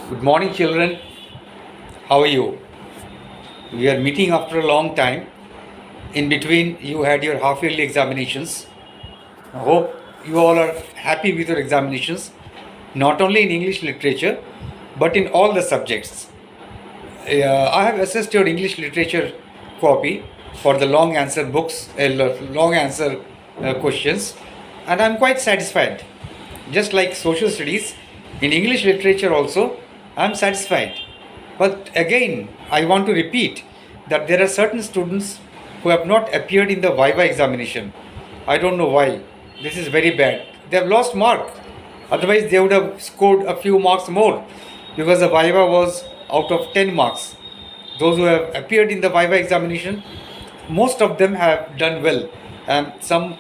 Good morning, children. How are you? We are meeting after a long time. In between, you had your half yearly examinations. I hope you all are happy with your examinations, not only in English literature, but in all the subjects. I have assessed your English literature copy for the long answer books, long answer questions, and I'm quite satisfied. Just like social studies, in English literature also, I'm satisfied. But again, I want to repeat that there are certain students who have not appeared in the Viva examination. I don't know why. This is very bad. They have lost mark. Otherwise, they would have scored a few marks more because the Viva was out of 10 marks. Those who have appeared in the Viva examination, most of them have done well. And some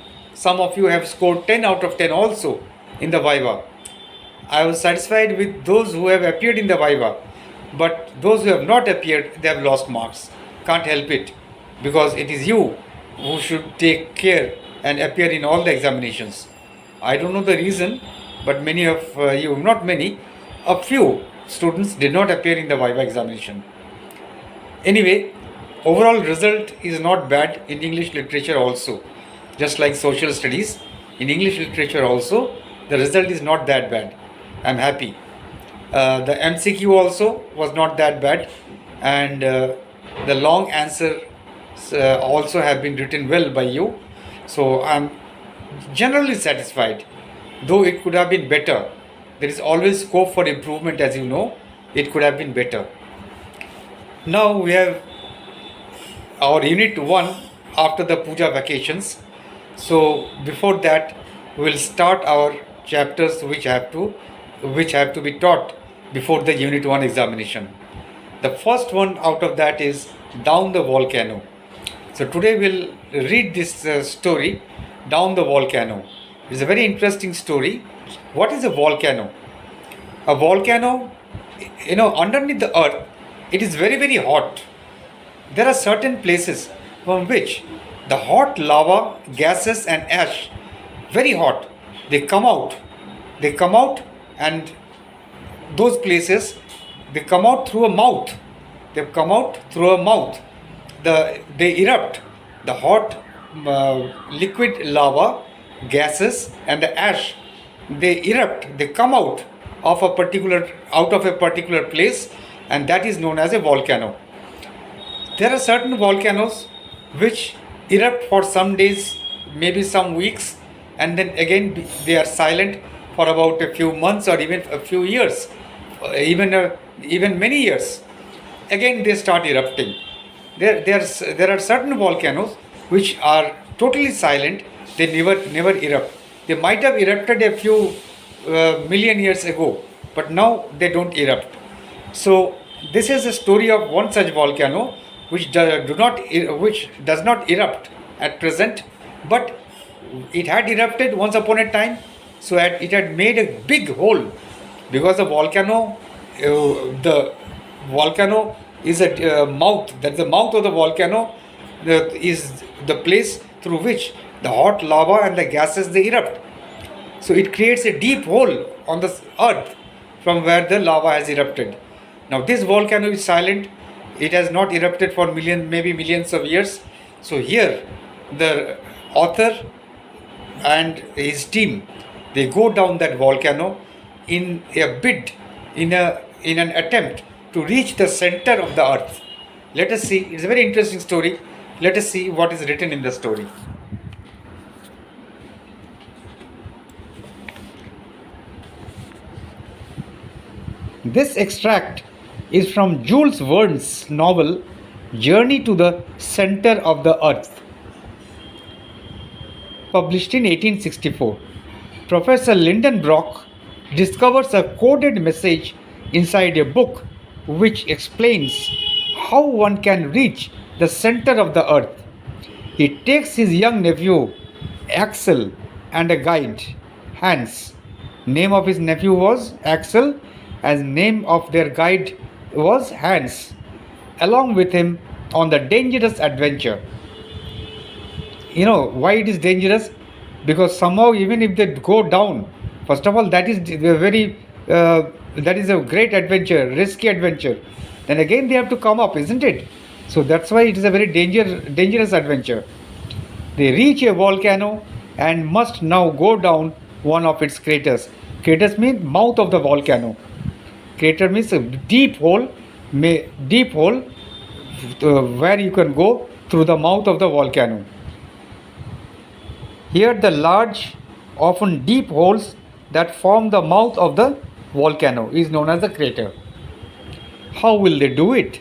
of you have scored 10 out of 10 also in the Viva. I was satisfied with those who have appeared in the Viva. But those who have not appeared, they have lost marks. Can't help it, because it is you who should take care and appear in all the examinations. I don't know the reason, but many of you, not many, a few students did not appear in the Viva examination. Anyway, overall result is not bad in English literature also. Just like social studies, in English literature also, the result is not that bad. I'm happy. The MCQ also was not that bad, and the long answer also have been written well by you. So I'm generally satisfied, though it could have been better. There is always scope for improvement, as you know. It could have been better. Now we have our unit 1 after the puja vacations. So before that, we will start our chapters which have to be taught before the unit 1 examination. The first one out of that is Down the Volcano. So today we'll read this story, Down the Volcano. It's a very interesting story. What is a volcano? A volcano, underneath the earth, it is very, very hot. There are certain places from which the hot lava, gases and ash, very hot, they come out. And those places, they come out through a mouth. They erupt. The hot liquid lava, gases and the ash, they erupt. They come out of a particular place, and that is known as a volcano. There are certain volcanoes which erupt for some days, maybe some weeks, and then again they are silent for about a few months or even a few years, even many years. Again they start erupting. There are certain volcanoes which are totally silent. They never erupt. They might have erupted a few million years ago, but now they don't erupt. So this is a story of one such volcano which does not erupt at present, but it had erupted once upon a time. So it had made a big hole, because the volcano is a mouth. That the mouth of the volcano is the place through which the hot lava and the gases they erupt. So it creates a deep hole on the earth from where the lava has erupted. Now this volcano is silent. It has not erupted for maybe millions of years. So here the author and his team, they go down that volcano in an attempt to reach the center of the earth. Let us see. It's a very interesting story. Let us see what is written in the story. This extract is from Jules Verne's novel Journey to the Center of the Earth, published in 1864. Professor Lyndon Brock discovers a coded message inside a book which explains how one can reach the center of the earth. He takes his young nephew Axel and a guide, Hans. Name of his nephew was Axel, and name of their guide was Hans, along with him on the dangerous adventure. You know why it is dangerous? Because somehow, even if they go down, first of all, that is a very that is a great adventure, risky adventure, then again they have to come up, isn't it? So that's why it is a very dangerous adventure. They reach a volcano and must now go down one of its craters. Craters mean mouth of the volcano. Crater means a deep hole, where you can go through the mouth of the volcano. Here the large, often deep holes that form the mouth of the volcano is known as a crater. How will they do it?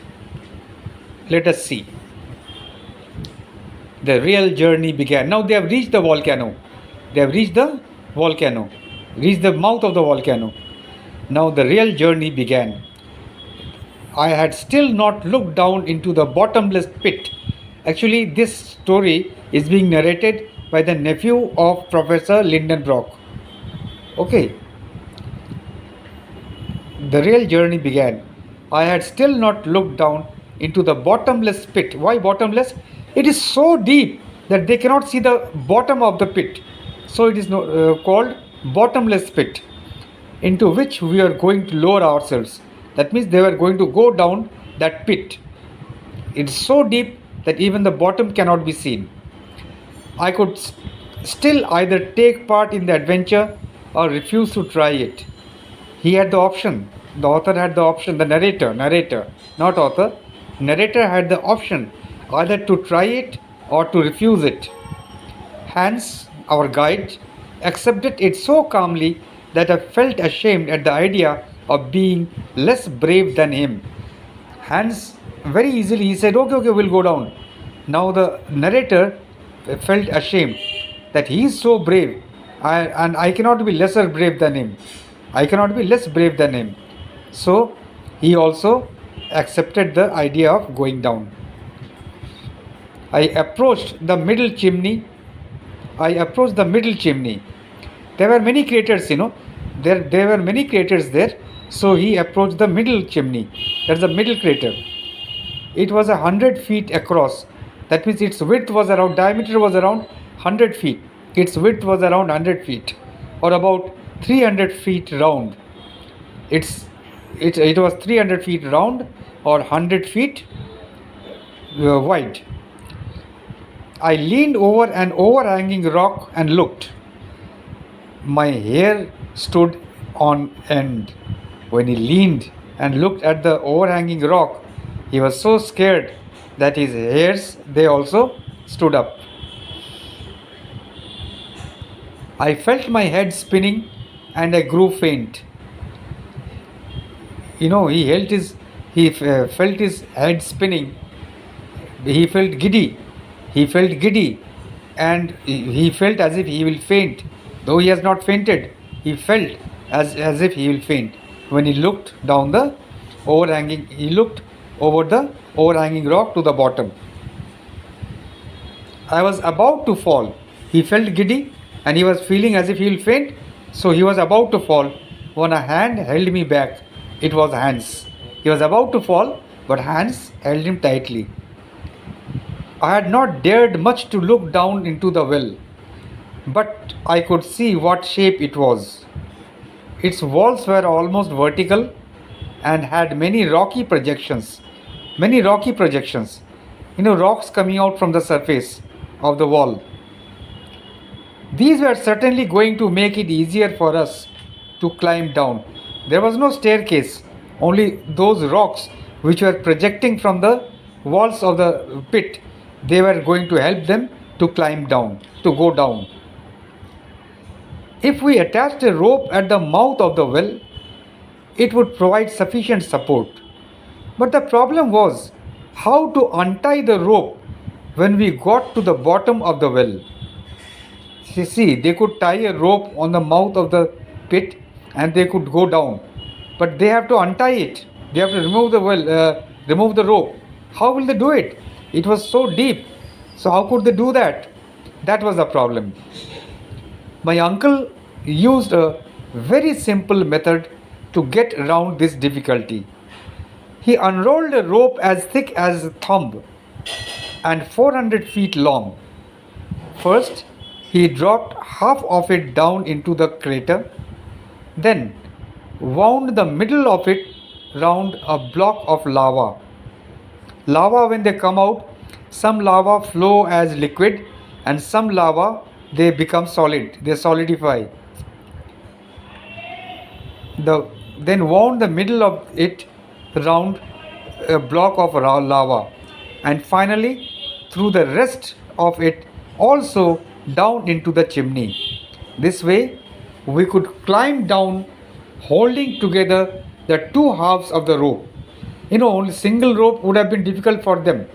Let us see. The real journey began. Now they have reached the volcano. They have reached the volcano, reached the mouth of the volcano. Now the real journey began. I had still not looked down into the bottomless pit. Actually, this story is being narrated by the nephew of Professor Lindenbrock. Okay. The real journey began. I had still not looked down into the bottomless pit. Why bottomless? It is so deep that they cannot see the bottom of the pit. So it is called bottomless pit, into which we are going to lower ourselves. That means they were going to go down that pit. It's so deep that even the bottom cannot be seen. I could still either take part in the adventure or refuse to try it. He had the option. The author had the option. The narrator, not author. Narrator had the option either to try it or to refuse it. Hans, our guide, accepted it so calmly that I felt ashamed at the idea of being less brave than him. Hans, very easily, he said, okay, we'll go down. Now the narrator felt ashamed that he is so brave, and I cannot be lesser brave than him. I cannot be less brave than him. So he also accepted the idea of going down. I approached the middle chimney. There were many craters, There were many craters there. So he approached the middle chimney. That's the middle crater. It was 100 feet across. That means its diameter was around 100 feet. Its width was around 100 feet, or about 300 feet round. It was 300 feet round or 100 feet wide. I leaned over an overhanging rock and looked. My hair stood on end. When he leaned and looked at the overhanging rock, he was so scared that his hairs, they also stood up. I felt my head spinning and I grew faint. He felt his head spinning. He felt giddy, and he felt as if he will faint. Though he has not fainted, he felt as if he will faint. When he looked over the overhanging rock to the bottom. I was about to fall. He felt giddy and he was feeling as if he will faint. So he was about to fall when a hand held me back. It was Hans. He was about to fall, but Hans held him tightly. I had not dared much to look down into the well, but I could see what shape it was. Its walls were almost vertical and had many rocky projections. Rocks coming out from the surface of the wall. These were certainly going to make it easier for us to climb down. There was no staircase, only those rocks which were projecting from the walls of the pit. They were going to help them to go down. If we attached a rope at the mouth of the well, it would provide sufficient support. But the problem was how to untie the rope when we got to the bottom of the well. See, they could tie a rope on the mouth of the pit and they could go down. But they have to untie it. They have to remove the rope. How will they do it? It was so deep. So how could they do that? That was the problem. My uncle used a very simple method to get around this difficulty. He unrolled a rope as thick as a thumb and 400 feet long. First, he dropped half of it down into the crater. Then, wound the middle of it round a block of lava. Lava, when they come out, some lava flow as liquid and some lava they become solid, they solidify. Then wound the middle of it round a block of lava, and finally through the rest of it also down into the chimney. This way we could climb down holding together the two halves of the rope. Only single rope would have been difficult for them.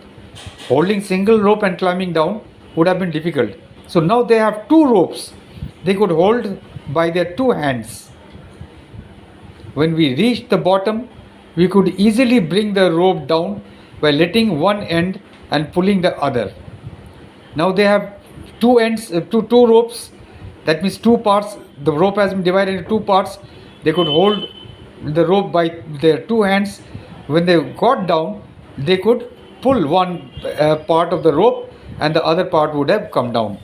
Holding single rope and climbing down would have been difficult. So now they have two ropes they could hold by their two hands. When we reached the bottom, we could easily bring the rope down by letting one end and pulling the other. Now they have two ends, two ropes. That means two parts. The rope has been divided into two parts. They could hold the rope by their two hands. When they got down, they could pull one part of the rope and the other part would have come down.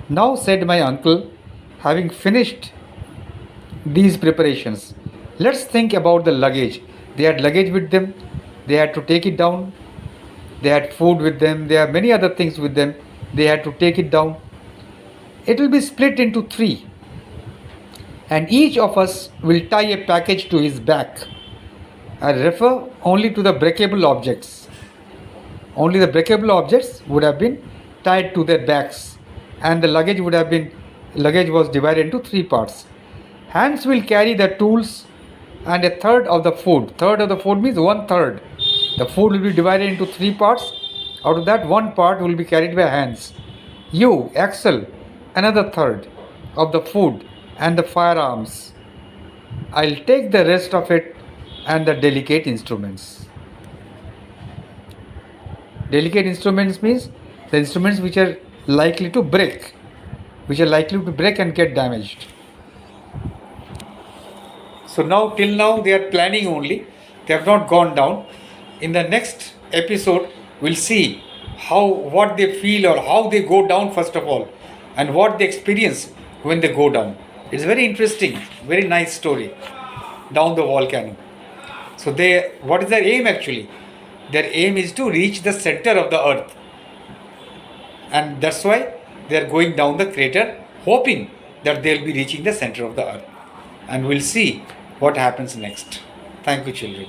Now, said my uncle, having finished these preparations, let's think about the luggage. They had luggage with them, they had to take it down, they had food with them, there are many other things with them, they had to take it down. It will be split into three, and each of us will tie a package to his back. I refer only to the breakable objects. Only the breakable objects would have been tied to their backs, and the luggage was divided into three parts. Hands will carry the tools and a third of the food. Third of the food means one third. The food will be divided into three parts. Out of that, one part will be carried by hands. You, Axel, another third of the food and the firearms. I'll take the rest of it and the delicate instruments. Delicate instruments means the instruments which are likely to break, and get damaged. So now, till now, they are planning only. They have not gone down. In the next episode, we'll see what they feel or how they go down first of all, and what they experience when they go down. It's very interesting, very nice story. Down the volcano. So what is their aim actually? Their aim is to reach the center of the earth. And that's why they are going down the crater, hoping that they'll be reaching the center of the earth. And we'll see what happens next. Thank you, children.